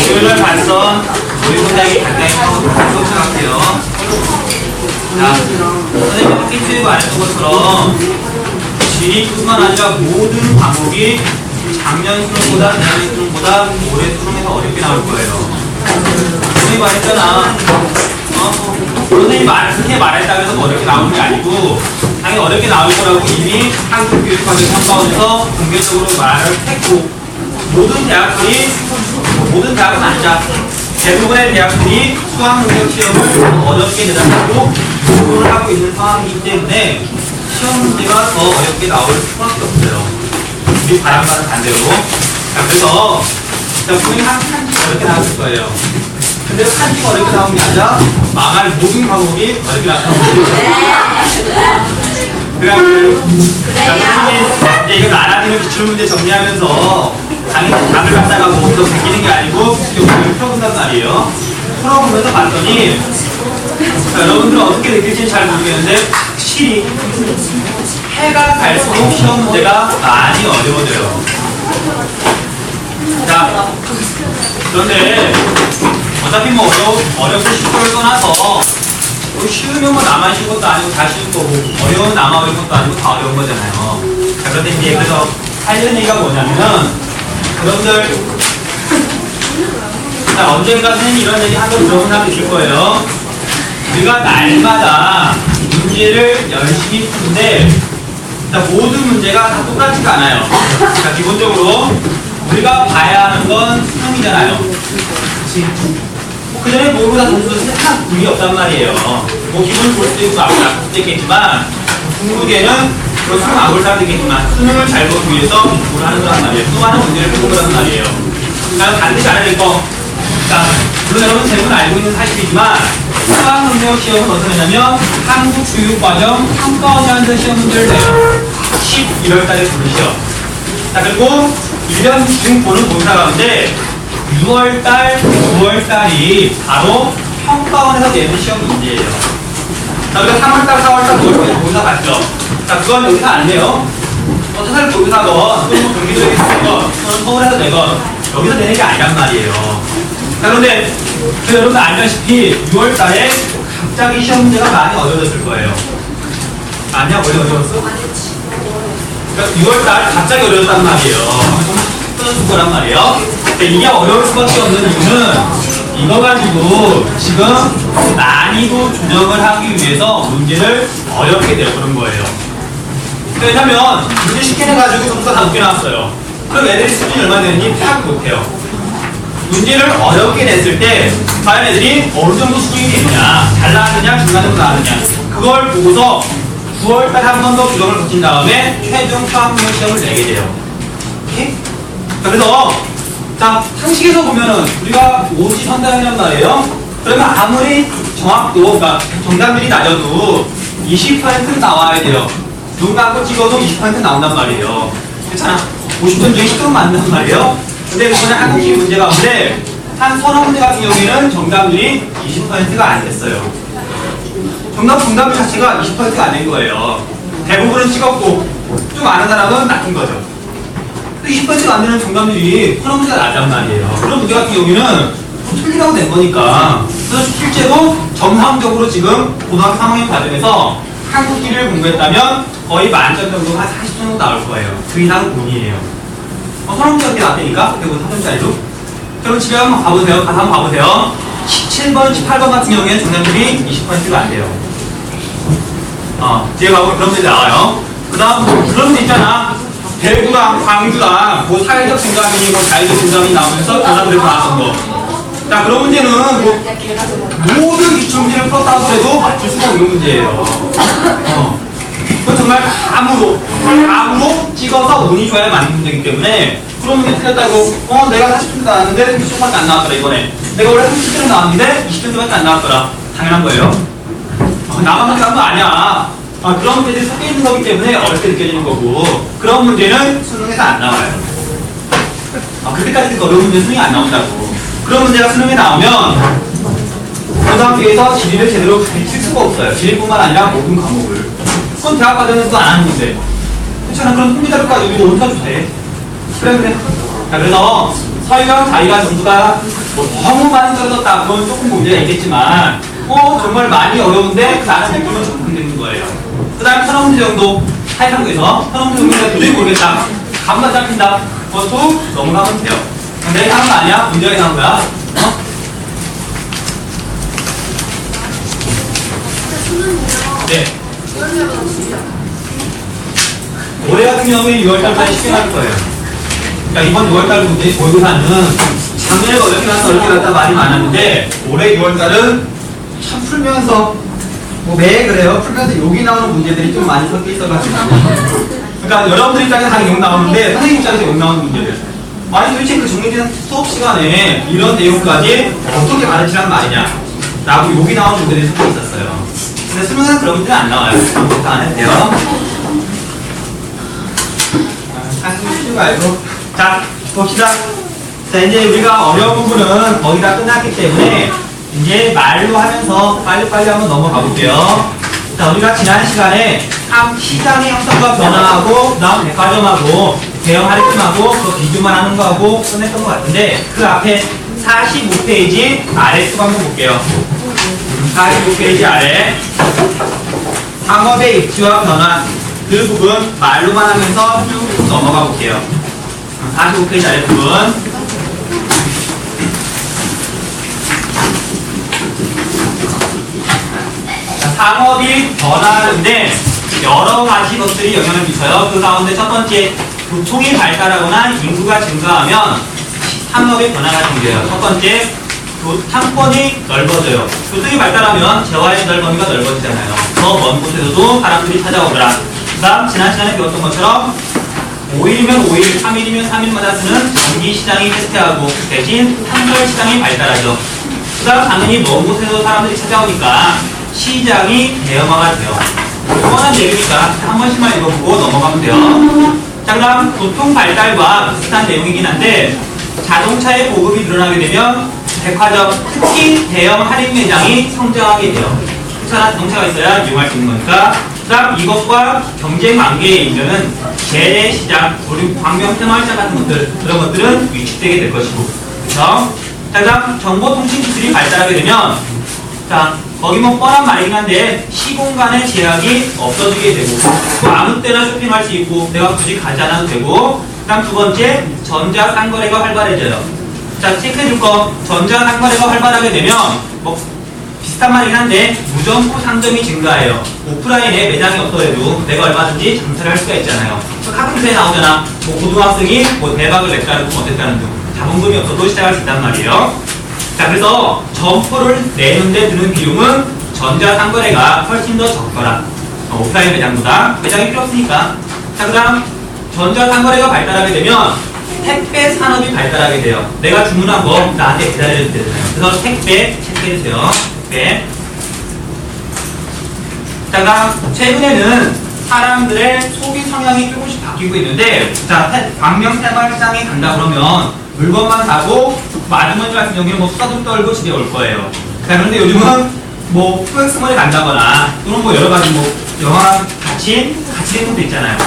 교육을 봤던 우리 동작이 가까이 하고 생각해요. 자, 선생님이 학기 교육 안 했던 것처럼 지리뿐만 아니라 모든 과목이 작년 수능보다 지난해 수능보다 올해 수능에서 어렵게 나올 거예요. 선생님이 말했잖아. 선생님이 그렇게 말했다고 해서 어렵게 나오는 게 아니고 당연히 어렵게 나올 거라고 이미 한국교육과정 선바원에서 공개적으로 말을 했고 모든 대학은 아니자 대부분의 대학들이 수학 능력 시험을 어렵게 내다보고 공부를 하고 있는 상황이기 때문에 시험 문제가 더 어렵게 나올 수밖에 없어요. 우리 바람과는 반대로. 자, 그래서 분명히 한지가 어렵게 나올 거예요. 근데 한지가 어렵게 나오는 게 아니라 망할 모든 과목이 어렵게 나오는 거예요. 그래서 이제 이거 나라들은 기출문제 정리하면서 당연히 답을 갖다가 뭐더 베끼는 게 아니고 교육을 풀어본단 말이에요. 풀어보면서 봤더니 여러분들은 어떻게 느낄지는 잘 모르겠는데 확실히 해가 갈수록 시험 문제가 많이 어려워져요. 자, 그런데 어차피 뭐 어렵고 쉽고를 떠나서 쉬우면 뭐 나만 쉬운 것도 아니고 다 쉬운 거고 어려우면 나만 어려운 것도 아니고 다 어려운 거잖아요. 자, 그런데 이제 그래서 하려는 얘기가 뭐냐면 여러분들 언젠가 선생님이 이런 얘기 한 번 들어본 사람 있을 거예요. 우리가 날마다 문제를 열심히 푸는데 모든 문제가 다 똑같지가 않아요. 그러니까 기본적으로 우리가 봐야 하는 건 수능이잖아요. 그 전에 모르다 점수도 세상 분이 없단 말이에요. 뭐 기분 볼 수도 있고 아무나 볼 수도 있겠지만 중국에는 수능 안 볼 사람도 있겠지만 수능을 잘 보기 위해서 공부를 하는 거란 말이에요. 수많은 문제를 푸는 거란 말이에요. 그러니까 반드시 알아야 될 거. 자, 물론 여러분 대부분 알고 있는 사실이지만 수학 능력 시험은 어떻게 되냐면 한국교육과정 평가원이라는 시험 문제를 내요. 11월달에 보는 시험. 자, 그리고 1년 중 보는 본사 가운데 6월달, 9월달이 바로 평가원에서 내는 시험 문제예요. 자, 우리가 3월달, 4월달, 5월달 본사 봤죠? 자, 그건 여기서 안 돼요. 사설 본사건, 또는 경기도에서 내건, 또는 서울에서 내건, 여기서 내는 게 아니란 말이에요. 자, 그런데 여러분 알다시피 6월달에 갑자기 시험 문제가 많이 어려워졌을 거예요. 아니야? 원래 어려웠어? 그러니까 6월달 갑자기 어려웠단 말이에요. 끊어줄 거란 말이에요. 이게 어려울 수밖에 없는 이유는 이거 가지고 지금 난이도 조정을 하기 위해서 문제를 어렵게 내보는 거예요. 왜냐면 문제 쉽게 내가지고 점수가 다 높게 나왔어요. 그럼 애들이 수준이 얼마나 되는지 파악 못해요. 문제를 어렵게 냈을 때 과연 애들이 어느 정도 수준이 되느냐, 잘 나왔느냐, 중간으로 나왔느냐, 그걸 보고서 9월달 한 번 더 조정을 거친 다음에 최종 수학능력 시험을 내게 돼요. 오케이? 자, 그래서 자, 상식에서 보면은 우리가 오지 선다는 말이에요. 그러면 아무리 정확도, 그러니까 정답률이 낮아도 20%는 나와야 돼요. 눈 감고 찍어도 20% 나온단 말이에요. 그렇잖아. 50점 중에 10점 맞는단 말이에요. 근데 이번에 한국식 문제 가운데 한 서너 문제 같은 경우에는 정답률이 20%가 안 됐어요. 정답률 자체가 20%가 안 된 거예요. 대부분은 찍었고 좀 아는 사람은 낮은 거죠. 20%가 안 되는 정답률이 서너 문제가 낮단 말이에요. 그런 문제 같은 경우에는 틀리라고 낸 거니까. 그래서 실제로 정상적으로 지금 고등학교 3학년 과정에서 한국기를 공부했다면 거의 만점 정도가 한 40점 정도 나올 거예요. 그 이상은 본이에요. 서너 문제 이렇게 나왔다니까? 대부분 3점짜리로. 그럼 집에 한번 가보세요. 가서 한번 가보세요. 17번, 18번 같은 경우에는 정답률이 20%가 안 돼요. 뒤에 가보면 그런 문제 나와요. 그 다음 그런 문제 있잖아. 대구랑 광주랑 뭐 사회적 증감이니 뭐 자유적 증감이 나오면서 전화들을 나왔던 거. 자, 그런 문제는 뭐 모든 기출문제를 풀었다고 해도 맞출 수가 없는 문제예요. 그건 정말 감으로 찍어서 운이 좋아야 맞는 문제이기 때문에 그런 문제 틀렸다고 내가 40점 나왔는데 30점밖에 안 나왔더라 이번에. 내가 원래 30점 나왔는데 20점밖에 안 나왔더라. 당연한 거예요. 나만 그렇게 한 거 아니야. 그런 문제들이 섞여 있는 거기 때문에 어렵게 느껴지는 거고 그런 문제는 수능에서 안 나와요. 그때까지 어려운 문제 수능이 안 나온다고. 그런 문제가 수능에 나오면 고등학교에서 지리를 제대로 가르칠 수가 없어요. 지리뿐만 아니라 모든 과목을. 그건 대학 과정에서도 안 하는 건데. 괜찮아. 그럼 통계자료까지 여기도 옮겨도 돼. 그래. 자, 그래서 서유형 자기가 점수가 뭐 너무 많이 떨어졌다. 그건 조금 문제가 있겠지만, 정말 많이 어려운데, 그 안에 느낌은 조금 되는 거예요. 그 다음 천원문제 정도, 하이상도에서 천원문제 정도가 도저히 모르겠다. 감만 잡힌다. 그것도 넘어가면 돼요. 내가 하는 거 아니야? 문제가 하는 거야. 네. 올해 같은 경우에 6월달까지 쉽게 나올 거예요. 그러니까 이번 6월달 문제 모의고사는 작년에 어렵게 나서 어렵게 났다 말이 많았는데 올해 6월달은 참 풀면서 매 그래요. 풀면서 여기 나오는 문제들이 좀 많이 섞여 있어가지고 그러니까 여러분들 입장에서 다 욕 나오는데 선생님 입장에서 욕 나오는 문제들 아니 도대체 그 정리된 수업 시간에 이런 내용까지 어떻게 가르치란 말이냐 라고 욕이 나오는 문제들이 섞여 있었어요. 근데 수능은 그런 문제는 안 나와요. 그것도 안 해도 돼요. 쉬지 말고. 자, 봅시다. 자, 이제 우리가 어려운 부분은 거의 다 끝났기 때문에 이제 말로 하면서 빨리빨리 한번 넘어가 볼게요. 자, 우리가 지난 시간에 시장의 형성과 변화하고 그 다음 백화점하고 대형 할인점하고 그 비교만 하는 거하고 끝냈던 것 같은데 그 앞에 45페이지 아래 수 한번 볼게요. 45페이지 아래 상업의 입지와 변화 그 부분 말로만 하면서 쭉 넘어가 볼게요. 45페이지 아래 부분. 자, 상업이 변화하는데 여러 가지 것들이 영향을 미쳐요. 그 가운데 첫 번째, 교통이 발달하거나 인구가 증가하면 상업의 변화가 생겨요. 첫 번째, 상권이 넓어져요. 교통이 발달하면 재화의 전달 범위가 넓어지잖아요. 더 먼 곳에서도 사람들이 찾아오더라. 그 다음 지난 시간에 배웠던 것처럼 5일이면 5일, 3일이면 3일마다 쓰는 전기시장이 쇠퇴하고 대신 한결시장이 발달하죠. 그 다음 당연히 먼 곳에서 사람들이 찾아오니까 시장이 대형화가 돼요. 뻔한 얘기니까 한 번씩만 읽어보고 넘어가면 돼요. 자, 그 다음 교통 발달과 비슷한 내용이긴 한데 자동차의 보급이 늘어나게 되면 백화점, 특히 대형 할인 매장이 성장하게 돼요. 하나 자동차가 있어야 이용할 수 있는 거니까. 그 다음 이것과 경쟁 관계에 있는 재래시장, 우리 광명 테마시장 같은 것들 그런 것들은 위축되게 될 것이고 그렇죠? 자, 그 다음 정보통신 기술이 발달하게 되면 자, 거기 뭐 뻔한 말이긴 한데 시공간의 제약이 없어지게 되고 또 아무 때나 쇼핑할 수 있고 내가 굳이 가지 않아도 되고 그 다음 두 번째 전자상거래가 활발해져요. 자, 체크해줄 거 전자상거래가 활발하게 되면 뭐 비슷한 말이긴 한데 무점포 상점이 증가해요. 오프라인에 매장이 없더라도 내가 얼마든지 장사를 할 수가 있잖아요. 카페에 나오잖아. 뭐 고등학생이 뭐 대박을 냈다는 등 어땠다는 등 자본금이 없어도 시작할 수 있단 말이에요. 자, 그래서 점포를 내는데 드는 비용은 전자상거래가 훨씬 더 적더라. 오프라인 매장보다 매장이 필요 없으니까. 자, 그 다음 전자상거래가 발달하게 되면 택배 산업이 발달하게 돼요. 내가 주문한 거 나한테 배달해줄 때잖아요. 그래서 택배 체크해주세요. 택배. 자, 그다음 최근에는 사람들의 소비 성향이 조금씩 바뀌고 있는데 자, 광명 테마시장에 간다 그러면 물건만 사고 마주머니 같은 경우에는 뭐 수다도 떨고 집에 올 거예요. 자, 그런데 요즘은 뭐 프엑스몰에 간다거나 또는 뭐 여러 가지 뭐 영화랑 같이 되는 것도 있잖아요.